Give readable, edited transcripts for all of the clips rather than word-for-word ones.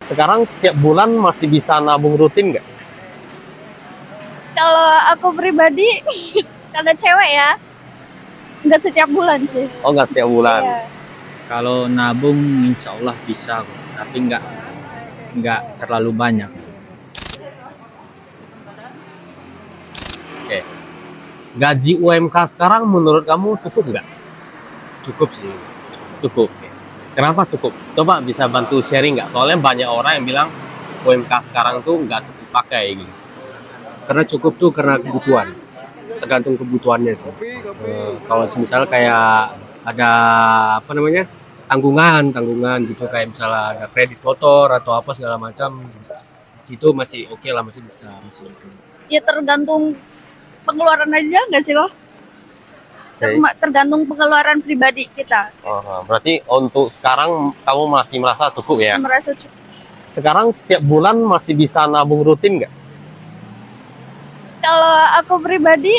Sekarang setiap bulan masih bisa nabung rutin nggak? Kalau aku pribadi, karena cewek ya, nggak setiap bulan sih. Oh, nggak setiap bulan. Iya. Kalau nabung insya Allah bisa kok, tapi nggak terlalu banyak. Oke. Gaji UMK sekarang menurut kamu cukup nggak? Cukup sih. Cukup. Kenapa cukup? Coba bisa bantu sharing nggak? Soalnya banyak orang yang bilang UMK sekarang tuh nggak cukup pakai gitu. Karena cukup tuh karena kebutuhan, tergantung kebutuhannya sih. Kalau misalnya kayak ada apa namanya tanggungan gitu, kayak misalnya ada kredit motor atau apa segala macam, itu masih oke lah, masih bisa, masih oke. Ya tergantung pengeluaran aja nggak sih, Bang? Tergantung pengeluaran pribadi kita. Berarti untuk sekarang kamu masih merasa cukup ya? Merasa cukup. Sekarang setiap bulan masih bisa nabung rutin nggak? Kalau aku pribadi,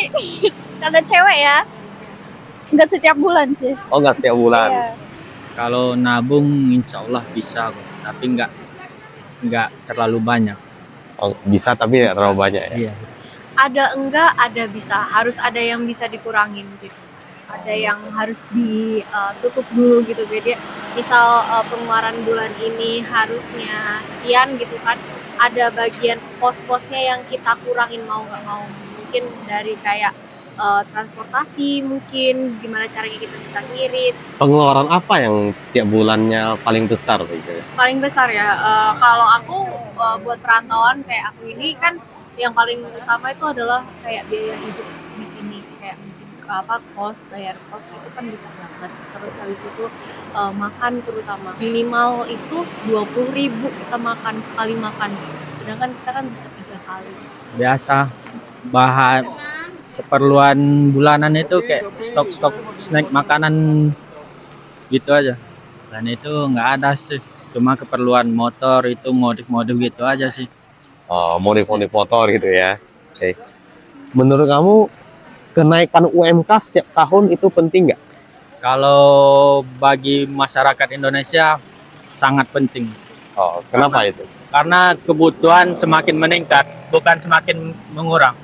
karena cewek ya, nggak setiap bulan sih. Oh, nggak setiap bulan. Iya. Kalau nabung insya Allah bisa kok, tapi nggak terlalu banyak. Oh, bisa tapi nggak terlalu banyak ya? Iya. Ada enggak, ada bisa. Harus ada yang bisa dikurangin gitu. Ada yang harus ditutup dulu gitu. Jadi misal pengeluaran bulan ini harusnya sekian gitu kan. Ada bagian pos-posnya yang kita kurangin mau nggak mau. Mungkin dari kayak transportasi, mungkin gimana caranya kita bisa ngirit. Pengeluaran apa yang tiap bulannya paling besar gitu ya? Paling besar ya, kalau aku buat perantauan kayak aku ini kan yang paling utama itu adalah kayak biaya hidup di sini, kayak mungkin kos, bayar kos itu kan bisa banget. Terus habis itu makan terutama minimal itu 20.000 kita makan sekali makan, sedangkan kita kan bisa 3 kali. Biasa bahan keperluan bulanan itu kayak stok snack makanan gitu aja. Dan itu nggak ada sih, cuma keperluan motor itu modif gitu aja sih. Oh, modif motor gitu ya. Oke. Menurut kamu kenaikan UMK setiap tahun itu penting nggak? Kalau bagi masyarakat Indonesia sangat penting, Oh, kenapa itu? karena kebutuhan semakin meningkat, bukan semakin mengurang.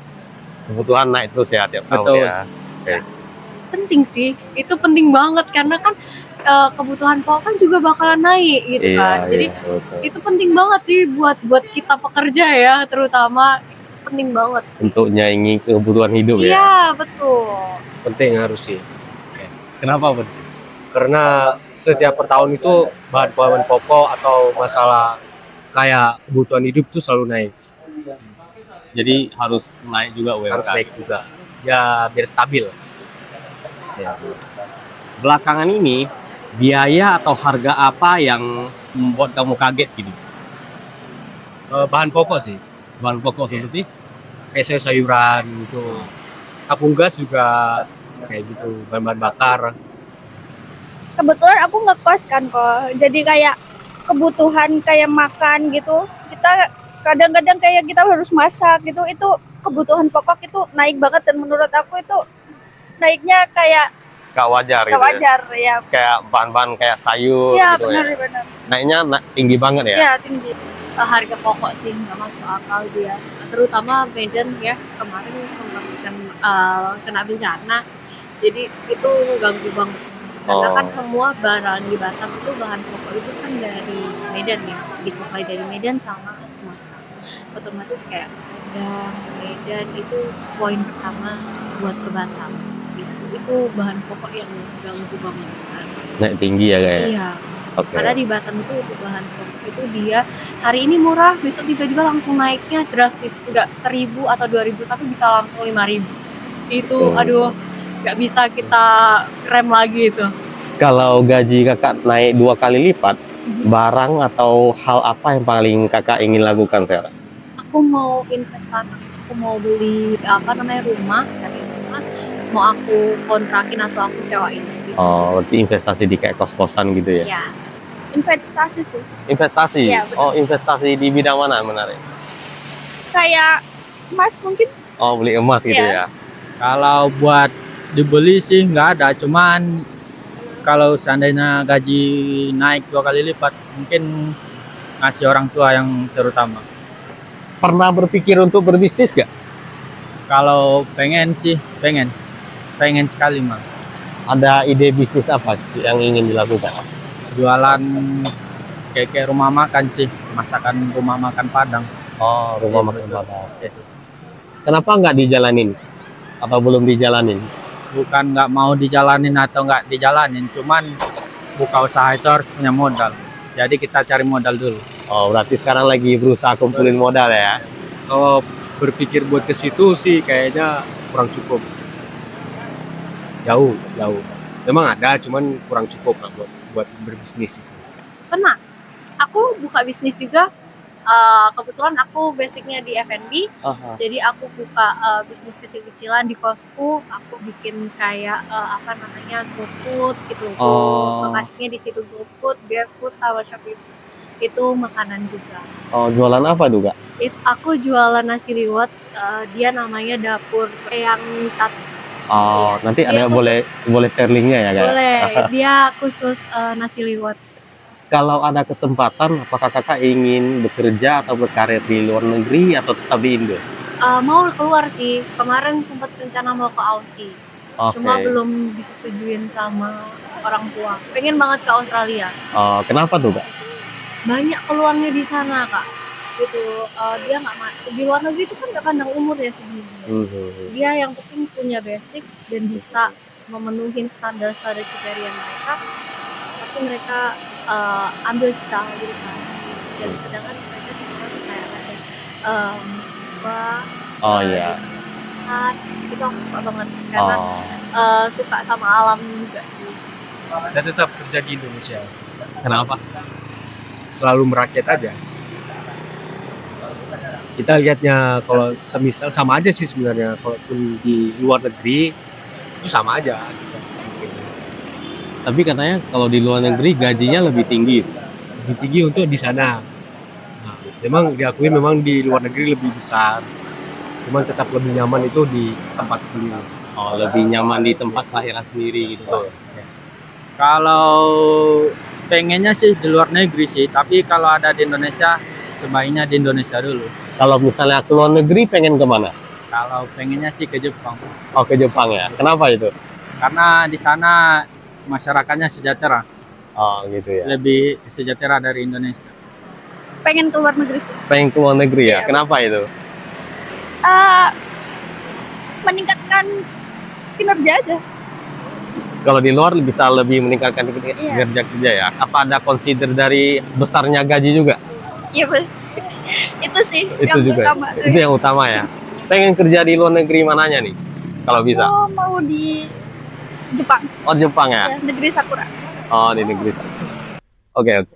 Kebutuhan naik terus ya tiap tahun Betul. ya. Oke. Penting sih, itu penting banget karena kan kebutuhan pokok kan juga bakalan naik gitu kan. Jadi betul. itu penting banget sih buat kita pekerja ya, terutama penting banget sih. Untuk nyaingi kebutuhan hidup ya. Iya, betul. Penting harus sih. Kenapa, Bud? Karena setiap per tahun itu bahan pokok atau masalah kayak kebutuhan hidup tuh selalu naik. Jadi harus naik juga Harus UMK. naik juga. Ya biar stabil. Ya. Belakangan ini biaya atau harga apa yang membuat kamu kaget gitu? Bahan pokok sih. Bahan pokok seperti Kayak sayur-sayuran gitu. Tabung gas juga kayak gitu, bahan-bahan bakar. Kebetulan aku ngekos kan kok, jadi kayak kebutuhan kayak makan gitu, kita kadang-kadang kayak kita harus masak gitu, itu kebutuhan pokok itu naik banget dan menurut aku itu naiknya kayak gak wajar gak gitu wajar ya. ya? Kayak bahan-bahan kayak sayur Ya gitu ya? benar. Naiknya tinggi banget ya? Ya tinggi. Harga pokok sih nggak masuk akal dia, terutama Medan ya, kemarin sempat kena bencana, jadi itu ganggu banget karena kan semua barang di Batam itu bahan pokok itu kan dari Medan ya, disuplai dari Medan sama Sumatera, otomatis kayak Medan itu poin pertama buat ke Batam, itu bahan pokok yang ganggu banget sekarang. Naik tinggi ya kayak? Iya. Oke. Karena di Batam itu untuk bahan pokok itu dia hari ini murah, besok tiba-tiba langsung naiknya drastis, nggak 1.000 atau 2.000 tapi bisa langsung 5.000. Itu aduh, nggak bisa kita rem lagi itu. Kalau gaji kakak naik 2 kali lipat, barang atau hal apa yang paling kakak ingin lakukan sekarang? Aku mau investasi, aku mau beli rumah, cari rumah, mau aku kontrakin atau aku sewain. Gitu. Oh, berarti investasi di kayak kos-kosan gitu ya? Ya. Investasi sih, Investasi? Iya, betul. Oh, investasi di bidang mana menarik? kayak emas mungkin. Oh, beli emas gitu Iya. ya? Kalau buat dibeli sih nggak ada, cuman kalau seandainya gaji naik 2 kali lipat, mungkin ngasih orang tua yang terutama. Pernah berpikir untuk berbisnis gak? Kalau pengen sih, pengen sekali mah. Ada ide bisnis apa yang ingin dilakukan? Jualan kayak rumah makan sih, masakan rumah makan Padang. Oh, rumah Iya, makan betul. Padang. Itu. Kenapa nggak dijalanin? Apa belum dijalanin? Bukan nggak mau dijalanin atau nggak dijalanin, cuman buka usaha itu harus punya modal. Jadi kita cari modal dulu. Oh, berarti sekarang lagi berusaha kumpulin modal ya? Kalau berpikir buat ke situ sih kayaknya kurang cukup. Jauh, jauh. Memang ada, cuman kurang cukup lah buat berbisnis. Pernah. Aku buka bisnis juga. Kebetulan aku basicnya di F&B. Jadi aku buka bisnis kecil-kecilan di kosku. Aku bikin kayak GoFood gitu. Oh. Lokasinya di situ GoFood, GrabFood sama Shopee Food. Itu makanan juga. Oh, jualan apa juga? Aku jualan nasi liwet. Dia namanya Dapur yang Tat. Oh, Iya. nanti Dia ada boleh share linknya ya, Kak? Boleh. Dia khusus nasi liwet. Kalau ada kesempatan, apakah kakak ingin bekerja atau berkarir di luar negeri atau tetap di Indo? Mau keluar sih. Kemarin sempat rencana mau ke Aussie. Oke. Cuma belum disetujuin sama orang tua. Pengen banget ke Australia. Oh, kenapa tuh, Kak? Banyak peluangnya di sana, Kak. Gitu. Dia nggak di luar negeri itu kan nggak pandang umur ya sebenarnya. Dia yang penting punya basic dan bisa memenuhi standar-standar kriteria mereka. Pasti mereka ambil kita gitu kan. Dan sedangkan mereka di sana tuh kayak ada Oh iya. itu aku suka banget karena Oh, suka sama alam juga sih. Saya tetap kerja di Indonesia. kenapa? Selalu merakyat aja. Kita lihatnya kalau semisal sama aja sih sebenarnya, kalaupun di luar negeri itu sama aja gitu, sama di Indonesia. Tapi katanya kalau di luar negeri gajinya lebih tinggi. Lebih tinggi untuk di sana. Nah, memang diakui memang di luar negeri lebih besar, cuman tetap lebih nyaman itu di tempat sendiri. Oh, lebih nyaman di tempat kelahiran sendiri gitu. Kalau pengennya sih di luar negeri sih, tapi kalau ada di Indonesia, sebaiknya di Indonesia dulu. Kalau misalnya ke luar negeri pengen kemana? Kalau pengennya sih ke Jepang, Oh, ke Jepang ya. Kenapa itu? karena di sana masyarakatnya sejahtera, Oh, gitu ya. lebih sejahtera dari Indonesia. Pengen keluar negeri sih. Pengen ke luar negeri ya. Iya. Kenapa itu? Meningkatkan kinerja aja. Kalau di luar bisa lebih meningkatkan Iya. kerja ya. Apa ada consider dari besarnya gaji juga? Iya, itu sih Itu yang juga. utama. Itu yang utama ya. Pengen kerja di luar negeri mananya nih? Kalau bisa. Oh, mau di Jepang, Oh, Jepang ya. ya, negeri Sakura. Oh, di negeri. Oke, oke.